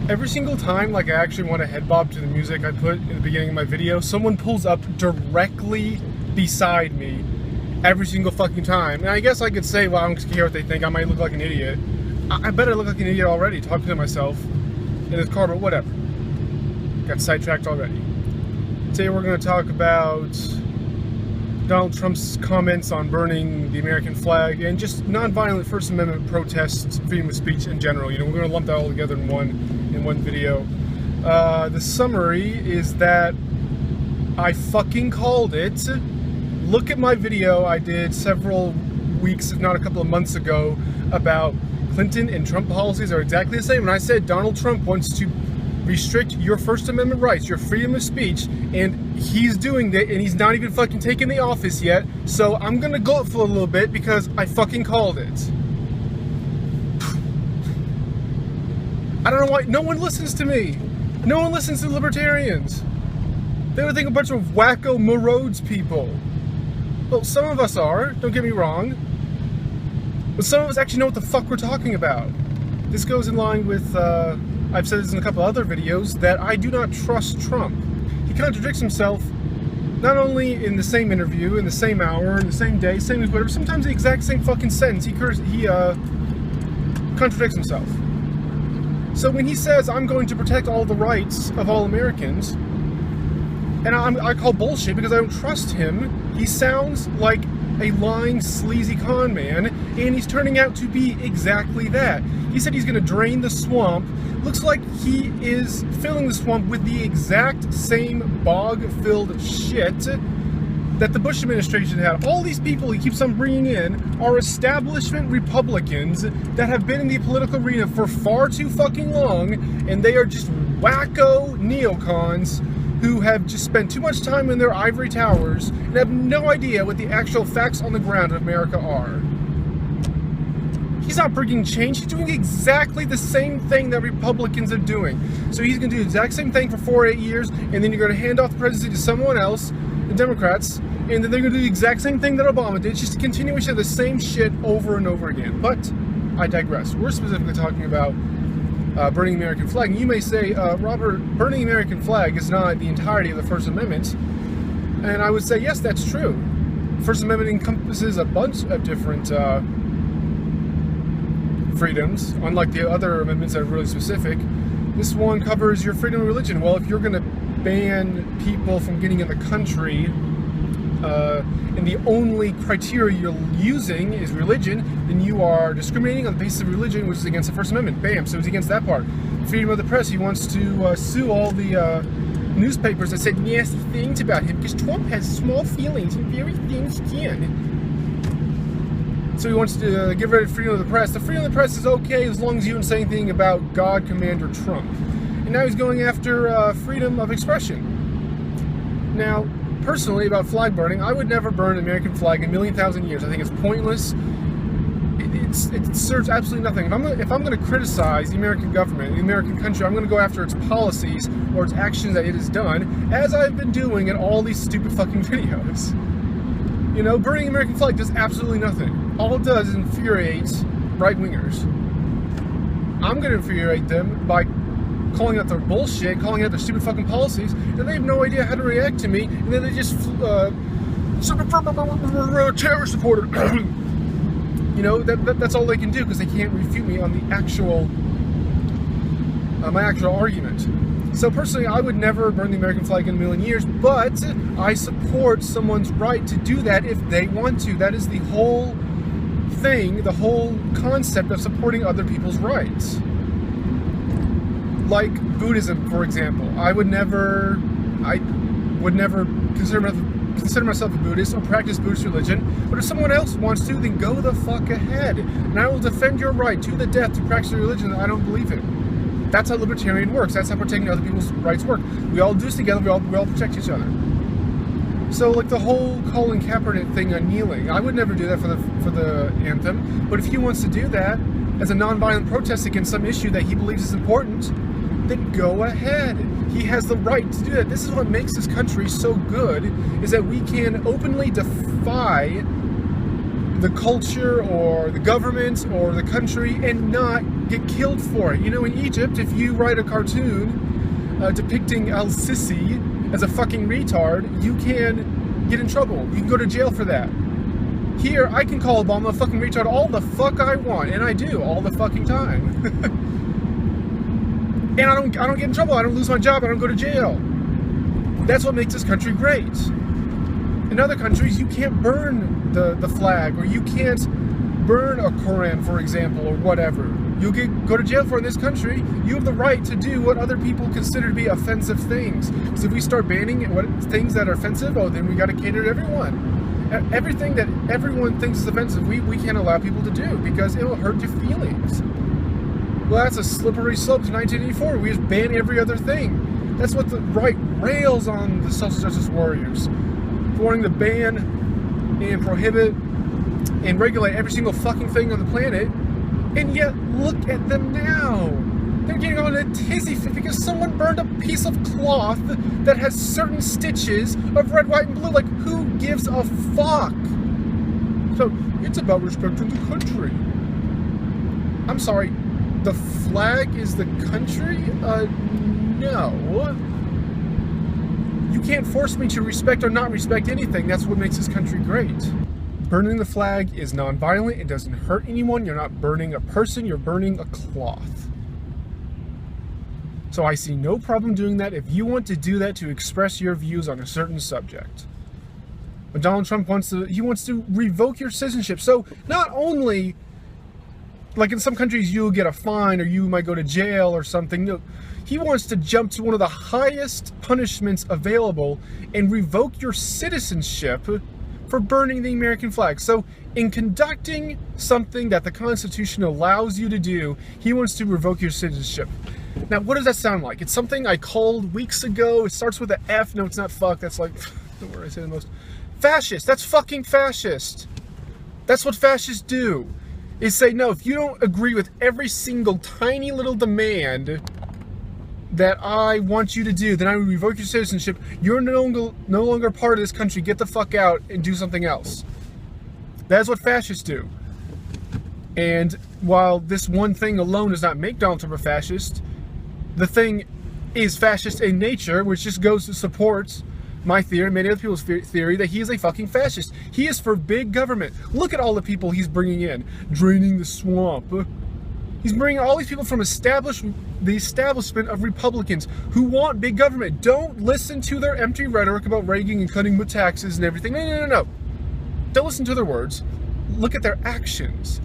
Every single time, like, I actually want to head bob to the music I put in the beginning of my video, someone pulls up directly beside me every single fucking time. And I guess I could say, well, I don't care what they think. I might look like an idiot. I bet I look like an idiot already, talking to myself in this car, but whatever. Got sidetracked already. Today we're going to talk about Donald Trump's comments on burning the American flag and just non-violent First Amendment protests, freedom of speech in general. You know, we're going to lump that all together in one video. The summary is that I fucking called it. Look at my video I did several weeks, if not a couple of months ago, about Clinton and Trump policies are exactly the same. And I said Donald Trump wants to restrict your First Amendment rights, your freedom of speech, and he's doing that, and he's not even fucking taken the office yet. So I'm gonna go for a little bit because I fucking called it. I don't know why no one listens to me. No one listens to libertarians. They would think a bunch of wacko marauds people. Well, some of us are, don't get me wrong. But some of us actually know what the fuck we're talking about. This goes in line with, I've said this in a couple other videos, that I do not trust Trump. He contradicts himself not only in the same interview, in the same hour, in the same day, same whatever, sometimes the exact same fucking sentence. He contradicts himself. So when he says, I'm going to protect all the rights of all Americans, and I call bullshit because I don't trust him, he sounds like a lying, sleazy con man, and he's turning out to be exactly that. He said he's going to drain the swamp. Looks like he is filling the swamp with the exact same bog-filled shit that the Bush administration had. All these people he keeps on bringing in are establishment Republicans that have been in the political arena for far too fucking long, and they are just wacko neocons who have just spent too much time in their ivory towers and have no idea what the actual facts on the ground of America are. He's not bringing change. He's doing exactly the same thing that Republicans are doing. So he's going to do the exact same thing for 4 or 8 years, and then you're going to hand off the presidency to someone else, the Democrats, and then they're going to do the exact same thing that Obama did. It's just a continuation of the same shit over and over again. But I digress. We're specifically talking about burning the American flag. And you may say, Robert, burning the American flag is not the entirety of the First Amendment. And I would say, yes, that's true. The First Amendment encompasses a bunch of different freedoms, unlike the other amendments that are really specific. This one covers your freedom of religion. Well, if you're going to ban people from getting in the country, and the only criteria you're using is religion, then you are discriminating on the basis of religion, which is against the First Amendment. Bam, so he's against that part. Freedom of the press, he wants to sue all the newspapers that said nasty things about him, because Trump has small feelings and very thin skin. So he wants to get rid of freedom of the press. The freedom of the press is okay as long as you don't say anything about God, Commander Trump. And now he's going after freedom of expression. Now, personally, about flag burning, I would never burn an American flag in a million thousand years. I think it's pointless. It serves absolutely nothing. If I'm going to criticize the American government, the American country, I'm going to go after its policies or its actions that it has done, as I've been doing in all these stupid fucking videos. You know, burning the American flag does absolutely nothing. All it does is infuriate right-wingers. I'm going to infuriate them by calling out their bullshit, calling out their stupid fucking policies, and they have no idea how to react to me, and then they just terrorist supporter. You know, that's all they can do because they can't refute me on the actual my actual argument. So personally, I would never burn the American flag in a million years, but I support someone's right to do that if they want to. That is the whole thing, the whole concept of supporting other people's rights. Like Buddhism, for example. I would never consider consider myself a Buddhist or practice Buddhist religion, but if someone else wants to, then go the fuck ahead. And I will defend your right to the death to practice a religion that I don't believe in. That's how libertarian works. That's how protecting other people's rights work. We all do this together. We all protect each other. So, like the whole Colin Kaepernick thing on kneeling, I would never do that for the anthem. But if he wants to do that as a nonviolent protest against some issue that he believes is important, then go ahead. He has the right to do that. This is what makes this country so good, is that we can openly defy the culture or the government or the country and not get killed for it. You know, in Egypt, if you write a cartoon depicting Al-Sisi as a fucking retard, you can get in trouble. You can go to jail for that. Here, I can call Obama a fucking retard all the fuck I want, and I do all the fucking time. And I don't get in trouble. I don't lose my job. I don't go to jail. That's what makes this country great. In other countries, you can't burn the flag, or you can't burn a Koran, for example, or whatever. You'll go to jail for. In this country, you have the right to do what other people consider to be offensive things. So if we start banning things that are offensive, oh, then we got to cater to everyone. Everything that everyone thinks is offensive, we can't allow people to do, because it will hurt your feelings. Well, that's a slippery slope to 1984. We just ban every other thing. That's what the right rails on the social justice warriors. For wanting to ban and prohibit and regulate every single fucking thing on the planet. And yet, look at them now. They're getting on a tizzy fit because someone burned a piece of cloth that has certain stitches of red, white, and blue. Like, who gives a fuck? So, it's about respecting the country. I'm sorry. The flag is the country? No. You can't force me to respect or not respect anything. That's what makes this country great. Burning the flag is non-violent. It doesn't hurt anyone. You're not burning a person. You're burning a cloth. So I see no problem doing that if you want to do that to express your views on a certain subject. But Donald Trump wants to revoke your citizenship. So not only, like in some countries, you'll get a fine or you might go to jail or something. No, he wants to jump to one of the highest punishments available and revoke your citizenship for burning the American flag. So in conducting something that the Constitution allows you to do, he wants to revoke your citizenship. Now, what does that sound like? It's something I called weeks ago. It starts with an F. No, it's not fuck. That's like the word I say the most. Fascist. That's fucking fascist. That's what fascists do. Is say, no, if you don't agree with every single tiny little demand that I want you to do, then I will revoke your citizenship. You're no longer part of this country. Get the fuck out and do something else. That's what fascists do. And while this one thing alone does not make Donald Trump a fascist, the thing is fascist in nature, which just goes to support my theory and many other people's theory that he is a fucking fascist. He is for big government. Look at all the people he's bringing in. Draining the swamp. He's bringing all these people from the establishment of Republicans who want big government. Don't listen to their empty rhetoric about ragging and cutting with taxes and everything. No. Don't listen to their words. Look at their actions.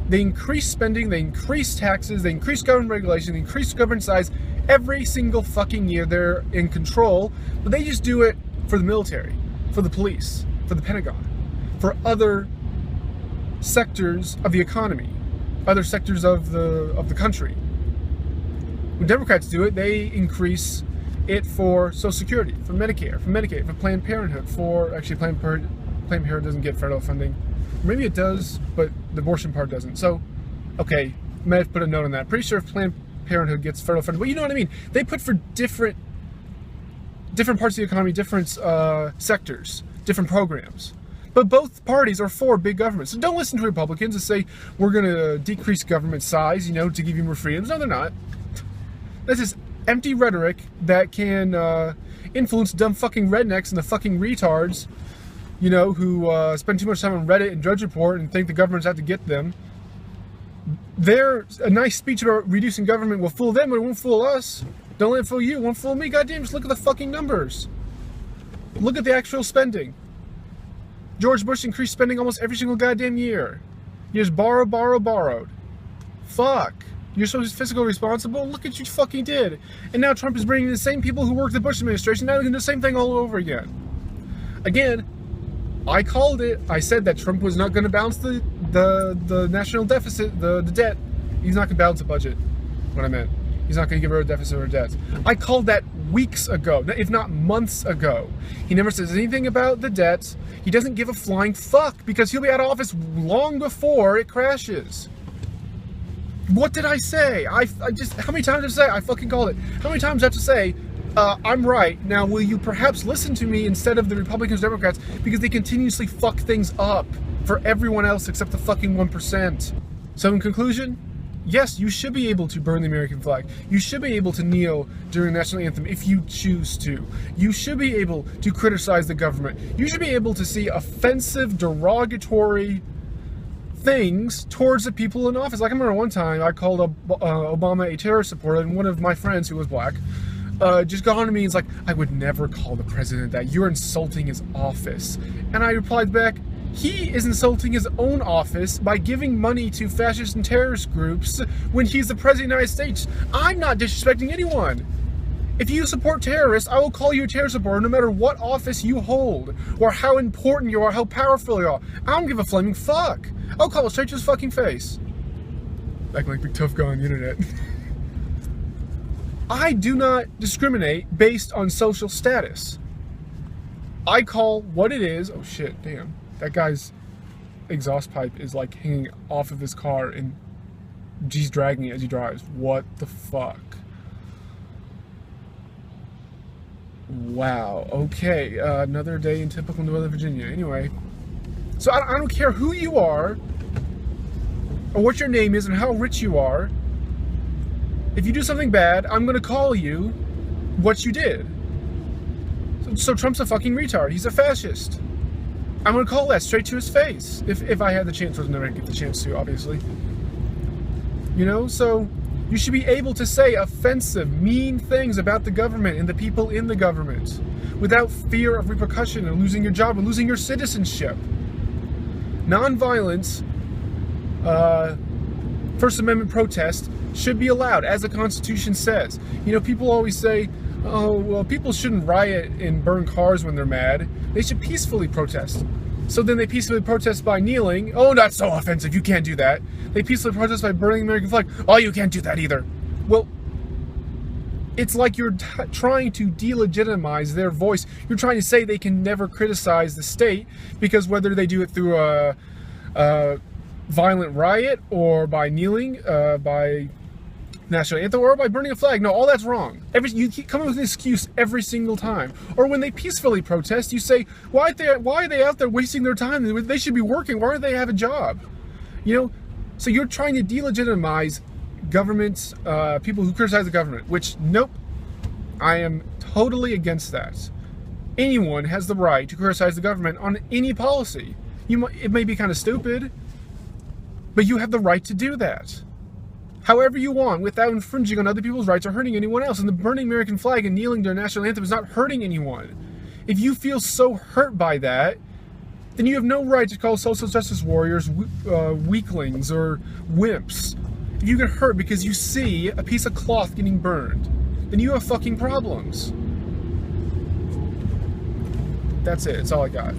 They increase spending, they increase taxes, they increase government regulation, they increase government size. Every single fucking year they're in control, but they just do it for the military, for the police, for the Pentagon, for other sectors of the economy, other sectors of the country. When Democrats do it, they increase it for Social Security, for Medicare, for Medicaid, for Planned Parenthood, Planned Parenthood doesn't get federal funding. Maybe it does, but the abortion part doesn't. So, okay, might have to put a note on that. Pretty sure if Planned Parenthood gets federal funding, but you know what I mean. They put for different parts of the economy, different sectors, different programs. But both parties are for big government. So don't listen to Republicans and say, we're going to decrease government size, to give you more freedoms. No, they're not. That's just empty rhetoric that can influence dumb fucking rednecks and the fucking retards, who spend too much time on Reddit and Drudge Report and think the government's out to get them. A nice speech about reducing government will fool them, but it won't fool us. Don't let it fool you, it won't fool me. Goddamn, just look at the fucking numbers. Look at the actual spending. George Bush increased spending almost every single goddamn year. You just borrowed. Fuck. You're so fiscally responsible? Look at what you fucking did. And now Trump is bringing the same people who worked the Bush administration. Now they're going to do the same thing all over again. Again, I called it. I said that Trump was not going to balance the national deficit, the debt. He's not going to balance the budget. What I meant. He's not going to get rid of deficit or debt. I called that weeks ago, if not months ago. He never says anything about the debt. He doesn't give a flying fuck because he'll be out of office long before it crashes. What did I say? I just, how many times did I say? I fucking called it. How many times do I have to say, I'm right. Now, will you perhaps listen to me instead of the Republicans, Democrats, because they continuously fuck things up for everyone else except the fucking 1%. So in conclusion, yes, you should be able to burn the American flag. You should be able to kneel during the national anthem if you choose to. You should be able to criticize the government. You should be able to see offensive, derogatory things towards the people in office. Like I remember one time I called Obama a terrorist supporter, and one of my friends who was black just got on to me and was like, I would never call the president that. You're insulting his office. And I replied back, he is insulting his own office by giving money to fascist and terrorist groups when he's the president of the United States. I'm not disrespecting anyone. If you support terrorists, I will call you a terrorist supporter no matter what office you hold, or how important you are, how powerful you are. I don't give a flaming fuck. I'll call it straight to his fucking face. Acting like big tough guy on the internet. I do not discriminate based on social status. I call what it is. Oh shit, damn. That guy's exhaust pipe is like hanging off of his car and he's dragging it as he drives. What the fuck? Wow. Okay. Another day in typical Northern Virginia. Anyway. So I don't care who you are or what your name is and how rich you are. If you do something bad, I'm going to call you what you did. So Trump's a fucking retard. He's a fascist. I'm going to call that straight to his face. If I had the chance. I was never going to get the chance to, obviously. You know, so you should be able to say offensive, mean things about the government and the people in the government without fear of repercussion and losing your job and losing your citizenship. Nonviolence, First Amendment protest should be allowed, as the Constitution says. You know, people always say, oh, well, people shouldn't riot and burn cars when they're mad. They should peacefully protest. So then they peacefully protest by kneeling. Oh, that's so offensive. You can't do that. They peacefully protest by burning the American flag. Oh, you can't do that either. Well, it's like you're trying to delegitimize their voice. You're trying to say they can never criticize the state because whether they do it through a violent riot or by kneeling, by national anthem, or by burning a flag. No, all that's wrong. You keep coming with an excuse every single time. Or when they peacefully protest, you say, why are they out there wasting their time? They should be working. Why don't they have a job? You know, so you're trying to delegitimize governments, people who criticize the government, which, nope, I am totally against that. Anyone has the right to criticize the government on any policy. It may be kind of stupid, but you have the right to do that however you want, without infringing on other people's rights or hurting anyone else. And the burning American flag and kneeling to a national anthem is not hurting anyone. If you feel so hurt by that, then you have no right to call social justice warriors weaklings or wimps. If you get hurt because you see a piece of cloth getting burned, then you have fucking problems. That's it. That's all I got.